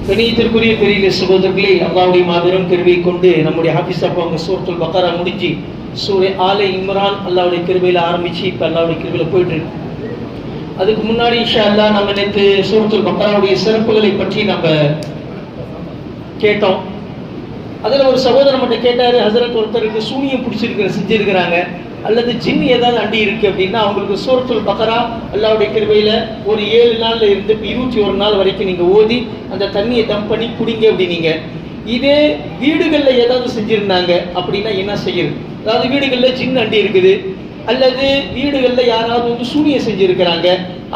கணியத்திற்குரிய பெரிய சகோதரர்களே, அல்லாஹ்வுடைய மாபெரும் கிருபை கொண்டு நம்முடைய ஹாஃபிஸ் அப்பா அவங்க சூரத்துல் பக்ரா முடிஞ்சு சூரே ஆல இம்ரான் அல்லாஹ்வுடைய கிருபையில் ஆரம்பிச்சு இப்போ அல்லாஹ்வுடைய கிருபையில் போயிட்டு இருக்கு. அதுக்கு முன்னாடி இன்ஷா அல்லாஹ் நம்ம நேற்று சூரத்துல் பக்ராவுடைய சிறப்புகளை பற்றி நம்ம கேட்டோம். அதில் ஒரு சகோதரர் மட்டும் கேட்டார், ஹசரத் ஒருத்தருக்கு சூனியம் செஞ்சிருக்கிறாங்க அல்லது ஜின் ஏதாவது அண்டி இருக்கு அப்படின்னா அவங்களுக்கு சூரத்துல் பக்ரா அல்லாஹ்வுடைய கிருபையில் ஒரு 7 நாள்ல இருந்து 21 நாள் வரைக்கும் நீங்க ஓதி அந்த தண்ணியை தம் பண்ணி குடிங்க அப்படின்னீங்க. இதே வீடுகளில் ஏதாவது செஞ்சிருந்தாங்க அப்படின்னா என்ன செய்யுது? அதாவது வீடுகளில் ஜின் அண்டி இருக்குது அல்லது வீடுகளில் யாராவது வந்து சூனியம் செஞ்சிருக்கிறாங்க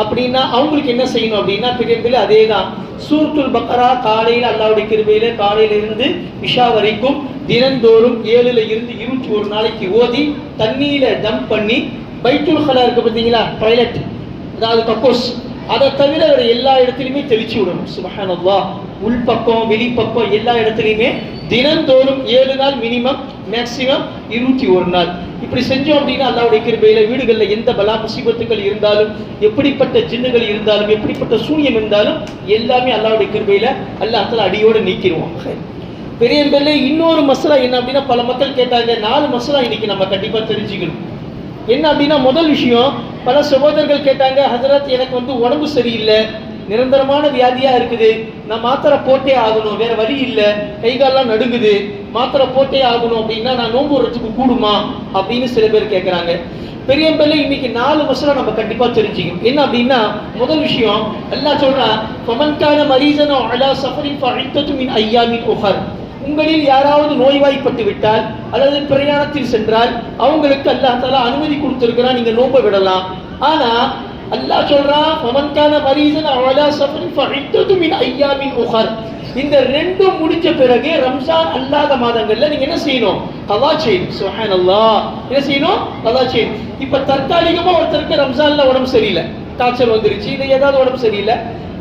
அப்படின்னா அவங்களுக்கு என்ன செய்யணும் அப்படின்னா பெரியவர்களே அதே தான். சூரத்துல் பக்ரா காலையில் அல்லாஹ்வுடைய கிருபையில காலையில இருந்து இஷா வரைக்கும் தினந்தோறும் 7ல இருந்து 21 நாளைக்கு ஓதி தண்ணியில டம்ப் பண்ணி பைத்துல் ஹலா இருக்கு பார்த்தீங்களா, டாய்லெட், அதாவது கக்கோஸ், அதை தவிர வேற எல்லா இடத்துலையுமே தெளிச்சு விடணும். சுப்ஹானல்லாஹ், உள்பக்கம் வெளிப்பக்கம் எல்லா இடத்துலையுமே தினந்தோறும் 7 நாள் மினிமம், மேக்சிமம் 21 நாள் இப்படி செஞ்சோம் அப்படின்னா அல்லாஹ்வுடைய கிருபையில வீடுகளில் எந்த பலா முசீபத்துகள் இருந்தாலும், எப்படிப்பட்ட ஜின்னுகள் இருந்தாலும், எப்படிப்பட்ட சூனியம் இருந்தாலும் எல்லாமே அல்லாஹ்வுடைய கிருபையில அல்லாஹ் தஆலா அடியோடு நீக்கிடுவான். பெரியவர்களே இன்னொரு மசலா என்ன அப்படின்னா பல மக்கள் கேட்டாங்க, 4 மசலா இன்னைக்கு நம்ம கண்டிப்பா தெரிஞ்சுக்கணும். என்ன அப்படின்னா முதல் விஷயம், பல சகோதரர்கள் கேட்டாங்க, ஹஜரத் எனக்கு வந்து உடம்பு சரியில்லை, நிரந்தரமான வியாதியா இருக்குது, நான் மாத்திரை போட்டே ஆகணும், வேற வழி இல்லை, கை காலெல்லாம் நடுங்குது, மாத்திரை போட்டே ஆகணும் அப்படின்னா நான் நோன்பு வரத்துக்கு கூடுமா அப்படின்னு சில பேர் கேட்கிறாங்க. பெரியவர்களே இன்னைக்கு 4 மசலா நம்ம கண்டிப்பா தெரிஞ்சுக்கணும். என்ன அப்படின்னா முதல் விஷயம் அல்லாஹ் சொல்றான், ஃபமன் கான மரீஸன் அலா ஸஃபரின் ஃபஇத்தத்து மின் அய்யாமின் உஹர், உங்களில் யாராவது நோய்வாய்ப்பட்டு விட்டால் அல்லது பிரயாணத்தில் சென்றால் அவங்களுக்கு அல்லாஹ் தஆலா அனுமதி கொடுத்திருக்கிறான், நீங்க நோன்பை விடலாம். ஆனா அல்லாஹ் சொல்றான், ஃபமன் கான மரீஸன் அலா ஸஃபரின் ஃபஇத்தத்து மின் அய்யாமின் உஹர், இந்த ரெண்டும் முடிஞ்ச பிறகு ரம்ஜான் அல்லாத மாதங்கள்ல நீங்க என்ன செய்யணும்? கலா செய்யணும். சுப்ஹானல்லாஹ், என்ன செய்யணும்? கலா செய்யணும். இப்ப தற்காலிகமா ஒருத்தருக்கு ரம்ஜான்ல உடம்பு சரியில்லை, காய்ச்சல் வந்துருச்சு, இல்லை ஏதாவது உடம்பு சரியில்லை,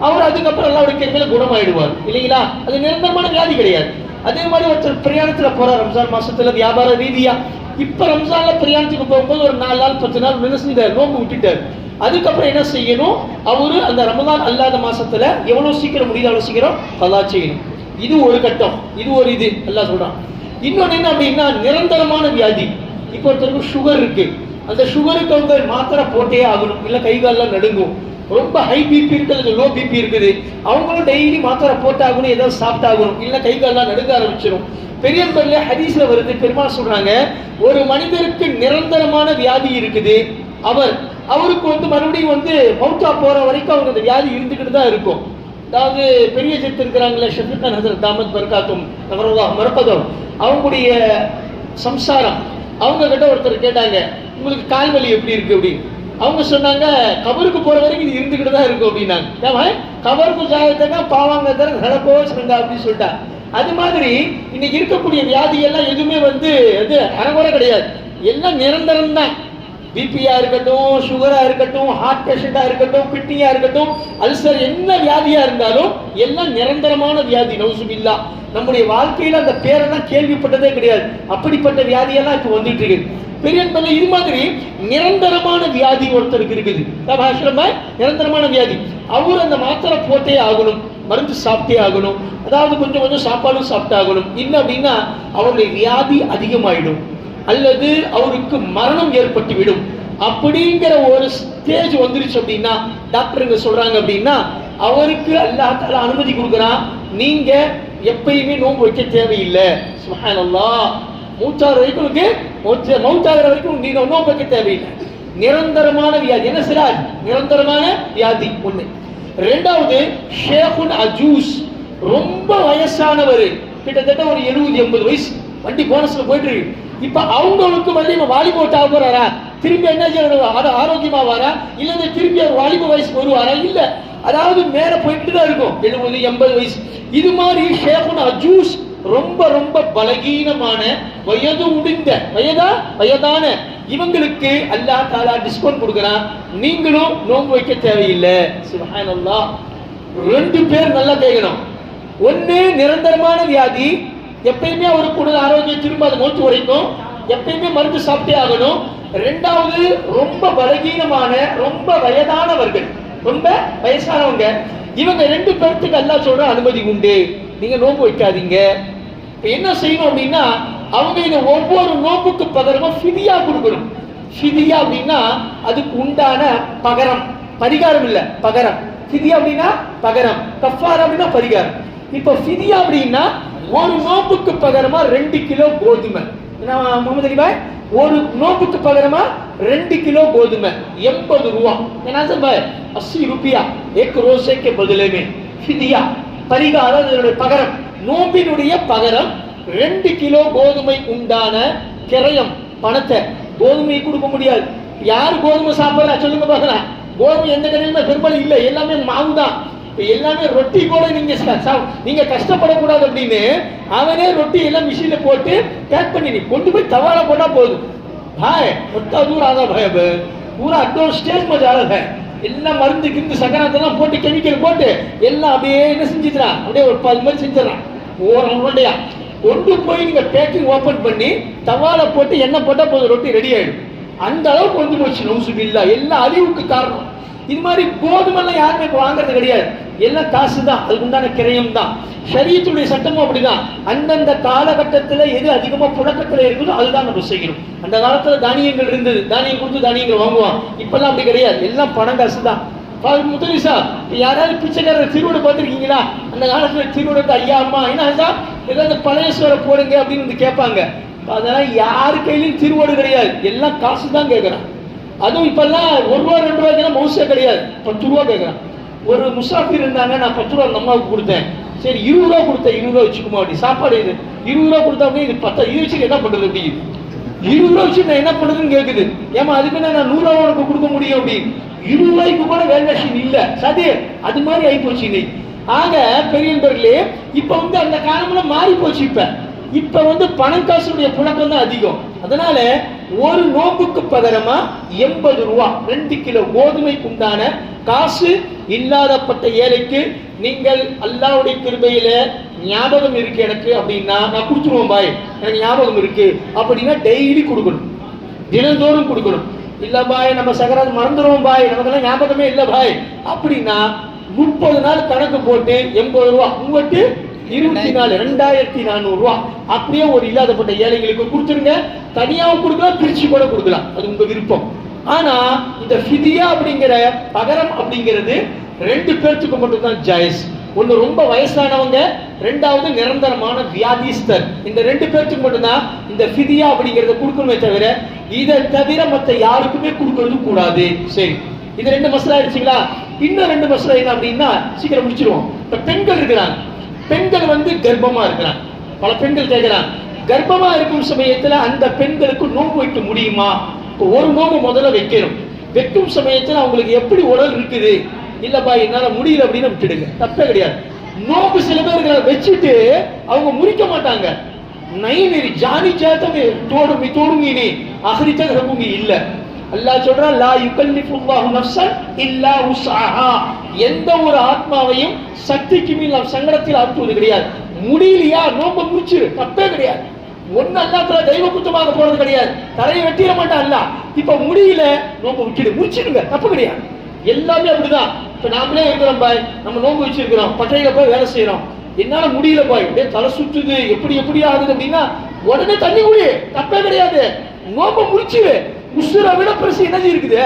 அவர் அதுக்கப்புறம் அல்லாஹ்வுடைய கிருபையில குணமாயிடுவார் இல்லைங்களா? அது நிரந்தரமான வியாதி கிடையாது. அதே மாதிரி ஒருத்தர் பிரயாணத்துல போற ரம்ஜான் மாசத்துல வியாபார ரீதியா, இப்ப ரம்ஜான்ல பிரயாணத்துக்கு போகும்போது ஒரு 4 நாள் 10 நாள் என்ன செஞ்சார்? நோம்பு விட்டுட்டார். அதுக்கப்புறம் என்ன செய்யணும்? அவரு அந்த ரமலான் அல்லாத மாசத்துல எவ்வளவு சீக்கிரம் முடியுது அவ்வளவு சீக்கிரம் கலா செய்யணும். இது ஒரு கட்டம், இது ஒரு இது அல்லாஹ் சொல்றான். இன்னொன்னு என்ன அப்படின்னா நிரந்தரமான வியாதி, இப்போ ஒருத்தருக்கு சுகர் இருக்கு, அந்த சுகருக்கு அவங்க மாத்திரை போட்டே ஆகணும், இல்ல கை காலெல்லாம் நடுங்கும், ரொம்ப ஹை பிபி இருக்குது, லோ பிபி இருக்குது, அவங்களும் டெய்லி மாத்திரை போட்டாகணும், ஏதாவது சாப்பிட்டாகணும், இல்ல கை காலெல்லாம் நடுங்க ஆரம்பிச்சிடும். பெரியவர்களே ஹதீஸ்ல வருது, பெருமாள் சொல்றாங்க, ஒரு மனிதருக்கு நிரந்தரமான வியாதி இருக்குது, அவருக்கு வந்து மறுபடியும் வந்து மௌத்தா போற வரைக்கும் அவங்க அந்த வியாதி இருந்துகிட்டு தான் இருக்கும். அதாவது பெரிய ஜெத் இருக்கிறாங்களே ஷஃபீக் கான் ஹஜரத் தாமத் பர்காத்தும் நவரல்லாஹ் மர்கதும், அவங்களுடைய சம்சாரம், அவங்க கிட்ட ஒருத்தர் கேட்டாங்க, உங்களுக்கு கால் வலி எப்படி இருக்கு அப்படின்னு. அவங்க சொன்னாங்க, கபருக்கு போற வரைக்கும் இது இருந்துகிட்டு தான் இருக்கும் அப்படின்னாங்க. கபருக்கு ஜாயத்தா பாவாங்க நடக்கோ சொன்னாங்க அப்படின்னு சொல்லிட்டா. அது மாதிரி இன்னைக்கு இருக்கக்கூடிய வியாதி எல்லாம் எதுவுமே வந்து அது அறகுறை கிடையாது, எல்லாம் நிரந்தரம் தான். பிபியா இருக்கட்டும், சுகரா இருக்கட்டும், ஹார்ட் பேஷண்டா இருக்கட்டும், கிட்னியா இருக்கட்டும், அல்சர், என்ன வியாதியா இருந்தாலும் எல்லாம் நிரந்தரமான வியாதி. நௌசுபில்லா, நம்முடைய வாழ்க்கையில அந்த பேரெல்லாம் கேள்விப்பட்டதே கிடையாது. அப்படிப்பட்ட வியாதியெல்லாம் இப்ப வந்துட்டு இருக்கு. பெரிய இது மாதிரி நிரந்தரமான வியாதி ஒருத்தருக்கு இருக்குது, நிரந்தரமான வியாதி, அவர் அந்த மாத்திரை போட்டே ஆகணும், மருந்து சாப்பிட்டே ஆகணும், அதாவது கொஞ்சம் கொஞ்சம் சாப்பாடும் சாப்பிட்டாகணும். இல்லை அப்படின்னா அவருடைய வியாதி அதிகமாயிடும் அல்லது அவருக்கு மரணம் ஏற்பட்டு விடும். அப்படிங்கிற ஒரு ஸ்டேஜ் வந்துருச்சு அப்படின்னா டாக்டருங்க சொல்றாங்க அப்படின்னா அவருக்கு அல்லாஹ் தஆலா அனுமதி கொடுக்குறான், நீங்க எப்பயுமே நோன்பு வைக்க தேவையில்லை. சுப்ஹானல்லாஹ், மௌத்தாகிற வரைக்கும் நீங்க நோன்பு வைக்க தேவையில்லை. நிரந்தரமான வியாதி என்ன சிராஜ்? நிரந்தரமான வியாதி ஒண்ணு. ரெண்டாவது ஷேகுன் அஜூஸ், ரொம்ப வயசானவர், கிட்டத்தட்ட ஒரு 70-80 வயசு, வண்டி போனஸ்ல போயிட்டு இருக்கு. இப்ப அவங்களுக்கு வந்து வாலிபோட் ஆக போறாரா, திரும்பி என்ன ஆரோக்கியமா வாரா, இல்ல திரும்பி அவர் வாலிப வயசு வருவாரா? இல்ல, அதாவது மேல போயிட்டு தான் இருக்கும், 70-80 வயசு. இது மாதிரி ஷேகுன் அஜூஸ், ரொம்ப ரொம்ப பலகீனமான வயது முடிந்த வயதான இவங்களுக்கு அல்லாஹ் தஆலா டிஸ்கவுண்ட் கொடுக்குறான், நீங்களும் நோன்பு வைக்க தேவையில்லை. சுப்ஹானல்லாஹ், 2 பேர் நல்லா கேட்கணும். ஒண்ணு நிரந்தரமான வியாதி, எப்பயுமே அவருக்கு உடல் ஆரோக்கியம் திரும்ப அது மௌத்து வரைக்கும் எப்பயுமே மருந்து சாப்பிட்டே ஆகணும். ரெண்டாவது ரொம்ப பலகீனமான ரொம்ப வயதானவர்கள், ரொம்ப வயசானவங்க. இவங்க 2 பேர்த்துக்கு அல்லாஹ் சொல்ற அனுமதி உண்டு, நீங்க நோன்பு வைக்காதீங்க. இப்ப என்ன செய்யணும் அப்படின்னா, அவங்க இந்த ஒவ்வொரு நோன்புக்கு பகரமா ஃபிதியா கொடுக்கணும். ஃபிதியா அப்படின்னா அதுக்கு உண்டான பகரம், பரிகாரம் இல்ல, பகரம். ஃபிதியா அப்படின்னா பகரம், கஃபாரா அப்படின்னா பரிகாரம். இப்ப ஃபிதியா அப்படின்னா ஒரு நோன்புக்கு பகரமா 2 கிலோ கோதுமை. முகமது அலி பாய், ஒரு நோன்புக்கு பகரமா 2 கிலோ கோதுமை 80 ரூபா. என்ன சார் பாய், 80 रुपया एक रोजे के बदले में ஃபிதியா, பரிகாரம், அதனுடைய பகரம், நோம்பினுடைய பகரம் 2 கிலோ கோதுமை உண்டான கிரயம் பணத்தை. கோதுமை கொடுக்க முடியாது. யாரு கோதுமை சாப்பிடறா சொல்லுங்க பார்க்கலாம். கோதுமை எந்த கடையிலுமே பெரும்பாலும் இல்லை, எல்லாமே மாவு தான். எல்லாமே ரொட்டி கூட நீங்க கஷ்டப்படக்கூடாது அப்படின்னு அவனே ரொட்டி எல்லாம் மிஷின்ல போட்டு பேக் பண்ணி கொண்டு போய் தவால போட்டா போதும். பாய் ஒத்தா தூரம் ஆதா பாய், பூரா அட்வான்ஸ் ஸ்டேஜ் மஜா ஆள எல்லாம் மருந்து கிருந்து சக்கரத்தெல்லாம் போட்டு கெமிக்கல் போட்டு எல்லாம் அப்படியே என்ன செஞ்சுக்கிறான், அப்படியே ஒரு 10 மாதிரி செஞ்சிடறான். உருண்டையா கொண்டு போய் நீங்க பேக்கிங் ஓபன் பண்ணி தவால போட்டு எண்ணெய் போட்டா போதும், ரொட்டி ரெடி ஆயிடும். அந்த அளவுக்கு கொண்டு போச்சு. நவுசுபில்லா, எல்லாம் அழிவுக்கு காரணம். இது மாதிரி கோதுமெல்லாம் யாருமே இப்போ வாங்குறது கிடையாது, எல்லாம் காசு தான், அதுக்கு உண்டான கிரயம் தான். ஷரியத்துடைய சட்டமும் அப்படிதான். அந்தந்த காலகட்டத்தில் எது அதிகமா புழக்கத்தில் இருக்குதோ அதுதான் நம்ம செய்யணும். அந்த காலத்துல தானியங்கள் இருந்தது, தானியம் கொடுத்து தானியங்கள் வாங்குவான். இப்பெல்லாம் அப்படி கிடையாது, எல்லாம் பணம் காசு தான். முதலிசா யாராவது பிச்சைக்காரர் திருவிட பார்த்துருக்கீங்களா? அந்த காலத்துல திருவிட ஐயா அம்மா என்ன ஏதாவது பழைய சோறை போடுங்க அப்படின்னு வந்து கேட்பாங்க. அதெல்லாம் யாரு கையிலையும் திருவோடு கிடையாது, எல்லாம் காசு தான் கேட்கறான். அதுவும் இப்பெல்லாம் 1 ரூபா 2 ரூபாய்க்கு மவுசே கிடையாது, 10 ரூபா கேட்கறான். ஒரு முசாஃபிர் இருந்தாங்க, நான் 10 ரூபா அந்த அம்மாவுக்கு கொடுத்தேன். சரி 20 ரூபா கொடுத்தேன், 20 ரூபா வச்சுக்குமா அப்படி சாப்பாடு இது 20 ரூபா கொடுத்தா அப்படி இது 10 இது வச்சு என்ன பண்றது அப்படி 20 ரூபா வச்சு நான் என்ன பண்றதுன்னு கேட்குது. ஏமா அதுக்கு நான் 100 ரூபா உனக்கு கொடுக்க முடியும் அப்படி 20 ரூபாய்க்கு கூட வேல்யூஷன் இல்ல சரி, அது மாதிரி ஆகி போச்சு இன்னைக்கு. ஆக பெரியவர்களே, இப்ப வந்து அந்த காலம்ல மாறி போச்சு. இப்ப வந்து பணம் காசுடைய புழக்கம் தான் அதிகம். அதனால ஒரு நோம்புக்கு பகரமா 80 ரூபா 2 கிலோ கோதுமைக்கு உண்டான காசு இல்லாதப்பட்ட ஏழைக்கு நீங்கள் அல்லாஹ்வுடைய கிருபையில ஞாபகம் இருக்கு எனக்கு அப்படின்னா நான் கொடுத்துருவோம் பாய், எனக்கு ஞாபகம் இருக்கு அப்படின்னா டெய்லி கொடுக்கணும், தினந்தோறும் கொடுக்கணும். இல்ல பாய் நம்ம சகராஜ் மறந்துடுவோம் பாய், நமக்கெல்லாம் ஞாபகமே இல்லை பாய் அப்படின்னா 30 நாள் கணக்கு போட்டு 80 ரூபா உங்கள்கிட்ட 24 2400 ரூபா அப்படியே ஒரு இல்லாதப்பட்ட ஏழைகளுக்கு கொடுத்துருங்க. தனியாவும் கொடுக்கலாம், பிரிச்சு கூட கொடுக்கலாம், அது உங்க விருப்பம். ஆனா இந்த ஃபிதியா அப்படிங்கிற பகரம் அப்படிங்கிறது 2 பேர்த்துக்கு மட்டும் தான் ஜாயிஸ். ஒன்னு ரொம்ப வயசானவங்க, 2வது நிரந்தரமான வியாதிஸ்தர். இந்த 2 பேர்த்துக்கு மட்டும்தான் இந்த ஃபிதியா அப்படிங்கறத கொடுக்கணுமே தவிர இதை தவிர மற்ற யாருக்குமே கொடுக்கறது கூடாது. சரி, இது 2 மசலா ஆயிடுச்சுங்களா? இன்னும் 2 மசலா என்ன அப்படின்னா சீக்கிரம் முடிச்சிருவோம். இப்ப பெண்கள் இருக்கிறாங்க, பெண்கள் வந்து கர்ப்பமா இருக்கிறாங்க. பல பெண்கள் கேட்கிறாங்க, கர்ப்பமா இருக்கும் சமயத்துல அந்த பெண்களுக்கு நோன்பு வைக்க முடியுமா? ஒரு நோம்பு முதல்ல வைக்கணும். வைக்கும் சமயத்துல அவங்களுக்கு எப்படி உடல் இருக்குது, இல்லப்பா என்னால முடியல அப்படின்னு விட்டுடுங்க, தப்பே கிடையாது. நோம்பு சில பேர் வச்சுட்டு அவங்க முறிக்க மாட்டாங்க. நைனி ஜானி சேத்தமே தோடுமி தோடுங்கி அஹரிச்ச ரகுங்கி இல்ல. அல்லாஹ் சொல்றான், லா யுகல்லிஃபுல்லாஹு நஃப்ஸன் இல்லா உஸ்ஆஹா. எந்த ஒரு ஆத்மாவையும் சக்திக்கு மீறி சங்கடத்தில் ஆழ்த்துவது கிடையாது. முடியலையா நோம்பு முடிச்சிரு, தப்பே கிடையாது. ஒன்னு அல்லாஹ்ல தெய்வ குத்தமாக போறது கிடையாது, தலையை வெட்டிட மாட்டான் அல்லாஹ். இப்ப முடியல நோம்பு விட்டுடு, முடிச்சிடுங்க, தப்பு கிடையாது. எல்லாமே அப்படிதான். இப்ப நாமளே இருக்கிறோம் பாய், நம்ம நோம்பு வச்சிருக்கிறோம், பட்டையில போய் வேலை செய்யறோம், என்னால முடியல பாய், அப்படியே தலை சுற்றுது, எப்படி ஆகுது அப்படின்னா உடனே தண்ணி குடி, தப்பே கிடையாது. நோம்பு முடிச்சிரு. உசுரை விட பெருசு என்னது இருக்குது?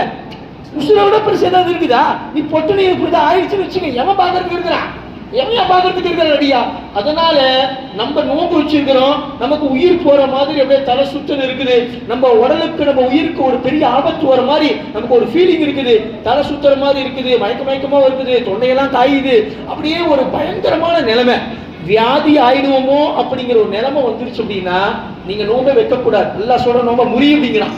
உசுரை விட பெருசு ஏதாவது இருக்குதா? நீ பொட்டு நீ இப்படிதான் ஆயிடுச்சுன்னு வச்சுக்க, எவன் பாக்குறதுக்கு இருக்கிறான், எவன் பாக்குறதுக்கு இருக்கிற ரெடியா? அதனால நம்ம நோம்பு வச்சிருக்கிறோம், நமக்கு உயிர் போற மாதிரி அப்படியே தலை சுத்தல் இருக்குது, நம்ம உடலுக்கு நம்ம உயிருக்கு ஒரு பெரிய ஆபத்து வர மாதிரி நமக்கு ஒரு ஃபீலிங் இருக்குது, தலை சுத்துற மாதிரி இருக்குது, மயக்கமா இருக்குது, தொண்டையெல்லாம் காயுது, அப்படியே ஒரு பயங்கரமான நிலைமை, வியாதி ஆயிடுவோமோ அப்படிங்கிற ஒரு நிலைமை வந்துருச்சு அப்படின்னா நீங்க நோம்பை வைக்கக்கூடாது. அல்லாஹ் சொல்ற நோம்ப முறி அப்படிங்கிறான்,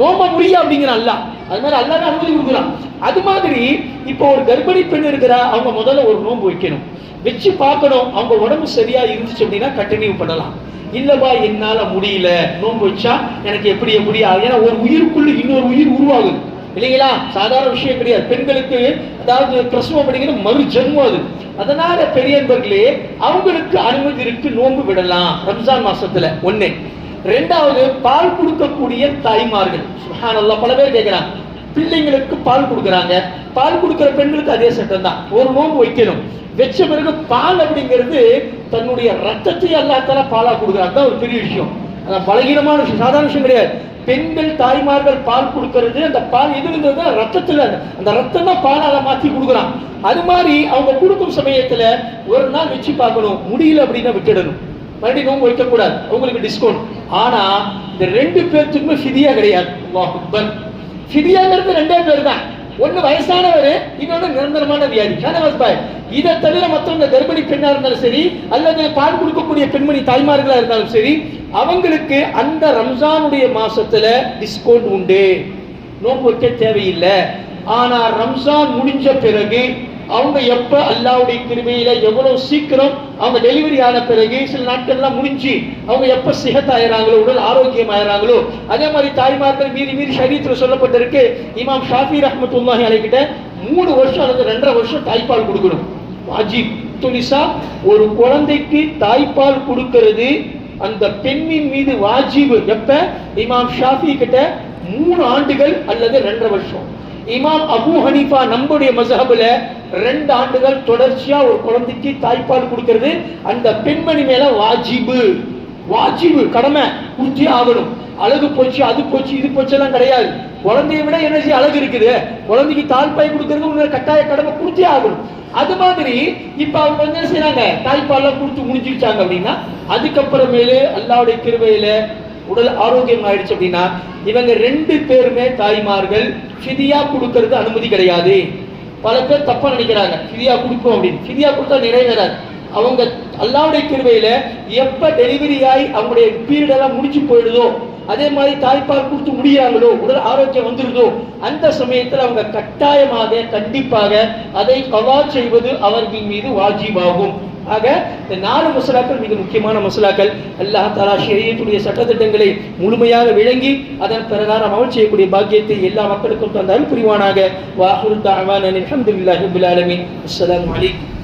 நோம்ப முறிய அப்படிங்கிறான் அல்லாஹ். அது மாதிரி அல்லாஹ் அனுமதி கொடுக்குறான். அது மாதிரி இப்போ ஒரு கர்ப்பிணி பெண் இருக்கிறா, அவங்க முதல்ல ஒரு நோன்பு வைக்கணும், வச்சு பார்க்கணும். அவங்க உடம்பு சரியா இருந்துச்சு அப்படின்னா கண்டினியூ பண்ணலாம். இல்லப்பா என்னால முடியல, நோன்பு வச்சா எனக்கு எப்படி ஏன்னா ஒரு உயிருக்குள்ள இன்னொரு உயிர் உருவாகுது இல்லைங்களா? சாதாரண விஷயம் கிடையாது. பெண்களுக்கு அதாவது பிரசவம் அப்படிங்கிறது மறு ஜென்மம் அது. அதனால பெரியவர்களே அவங்களுக்கு அனுமதி இருக்கு, நோன்பு விடலாம் ரம்ஜான் மாசத்துல. 1. 2வது பால் கொடுக்கக்கூடிய தாய்மார்கள், சுப்ஹானல்லாஹ், பல பேர் கேட்கிறாங்க பிள்ளைங்களுக்கு பால் கொடுக்குறாங்க, பால் கொடுக்கிற பெண்களுக்கு அதே சட்டம் தான். ஒரு நோன்பு வைக்கணும், வச்ச பிறகு பால் அப்படிங்கிறது தன்னுடைய ரத்தத்தை அல்லாஹ் தஆலா பாலா கொடுக்குறாங்க. தான் ஒரு பெரிய விஷயம், அதான் பலகீனமான விஷயம், சாதாரண விஷயம் கிடையாது. பெண்கள் தாய்மார்கள் பால் கொடுக்கறது, அந்த பால் எதுங்கிறது ரத்தத்துல, அந்த ரத்தம் தான் பாலால மாத்தி கொடுக்குறான். அது மாதிரி அவங்க கொடுக்கும் சமயத்துல ஒரு நாள் வச்சு பார்க்கணும், முடியல அப்படின்னா விட்டுடணும், மறுபடியும் நோன்பு வைக்கக்கூடாது, அவங்களுக்கு டிஸ்கவுண்ட். ஆனா இந்த ரெண்டு பேர்த்துக்குமே ஃபிதியா கிடையாது. அல்லாஹ் அக்பர். ஃபிதியாங்கிறது ரெண்டே பேர் தான், ஒன்னு வயசானவர், இன்னொன்னு நிரந்தரமான வியாதி. இதை தவிர மற்றவங்க கர்ப்பிணி பெண்ணா இருந்தாலும் சரி, அல்லது பால் கொடுக்கக்கூடிய பெண்மணி தாய்மார்களா இருந்தாலும் சரி, அவங்களுக்கு அந்த ரம்ஜானுடைய மாசத்துல டிஸ்கவுண்ட் உண்டு, நோன்பு வைக்க தேவையில்லை. ஆனா ரம்ஜான் முடிஞ்ச பிறகு அவங்க எப்ப அல்லாஹ்வுடைய கிருபையில எவ்வளவு சீக்கிரம் அவங்க டெலிவரி ஆன பிறகு சில நாட்கள்லாம் முடிஞ்சு அவங்க எப்ப சிஹத் ஆயிராங்களோ, உடல் ஆரோக்கியம் ஆயிராங்களோ, அதே மாதிரி தாய்மார்கள் மீறி ஷரீத்துல சொல்லப்பட்டிருக்கு. இமாம் ஷாஃபி ரஹ்மத்துல்லாஹி அலைஹி கிட்ட 3 வருஷம் அல்லது 2.5 வருஷம் தாய்ப்பால் கொடுக்கணும், வாஜிப். துனிசா, ஒரு குழந்தைக்கு தாய்ப்பால் கொடுக்கிறது அந்த பெண்ணின் மீது வாஜிப். எப்ப? இமாம் ஷாஃபி கிட்ட 3 ஆண்டுகள் அல்லது 2.5 வருஷம். இமாம் அபு ஹனீஃபா நம்முடைய மஸ்ஹப்ல 2 ஆண்டுகள் தொடர்ச்சியா ஒரு குழந்தைக்கு தாய்ப்பால் கொடுக்கிறது அந்த பெண்மணி மேல வாஜிபு, வாஜிபு, கடமை, குடிச்சே ஆகணும். அழகு போச்சு, அது போச்சு, இது போச்சு எல்லாம் கிடையாது. குழந்தைய விட எனர்ஜி அழகு இருக்குது, குழந்தைக்கு தாய்ப்பால் கொடுக்கறது உங்க கட்டாய கடமை, குடிச்சே ஆகணும். அது மாதிரி இப்ப அவங்க என்ன செய்யறாங்க, தாய்ப்பால்லாம் கொடுத்து முடிஞ்சிருச்சாங்க அப்படின்னா, அதுக்கப்புறமேலு அல்லாஹ்வுடைய கிருபையில உடல் ஆரோக்கியம் ஆயிடுச்சு அப்படின்னா, இவங்க 2 பேருமே தாய்மார்கள் ஃபிதியா கொடுக்கறது அனுமதி கிடையாது. பல பேர் தப்பா நினைக்கிறாங்க, ஃபிதியா கொடுக்கும் அப்படின்னு. ஃபிதியா கொடுத்தா நிறைவேறாது. அவங்க அல்லாஹ்வுடைய கிருபையில எப்ப டெலிவரி ஆகி அவங்களுடைய பீரியட் எல்லாம் முடிச்சு போயிடுதோ, அதே மாதிரி தாய்ப்பால் கொடுத்து முடியாங்களோ, உடல் ஆரோக்கியம் வந்துருதோ, அந்த சமயத்தில் அவங்க கட்டாயமாக கண்டிப்பாக அதை கவா செய்வது அவர்கள் மீது வாஜிபாகும். ஆக இந்த 4 மசலாக்கள் மிக முக்கியமான மசலாக்கள். அல்லாஹ் தஆலா ஷரியத்துடைய சட்டத்திட்டங்களை முழுமையாக விளங்கி அதன் பிரகாரம் அமல் செய்யக்கூடிய பாக்கியத்தை எல்லா மக்களுக்கும் தந்த அருள் புரிவானாக. வ ஆகிரு தஅவானா அல்ஹம்துலில்லாஹி ரப்பில் ஆலமீன். அஸ்ஸலாமு அலைக்கும்.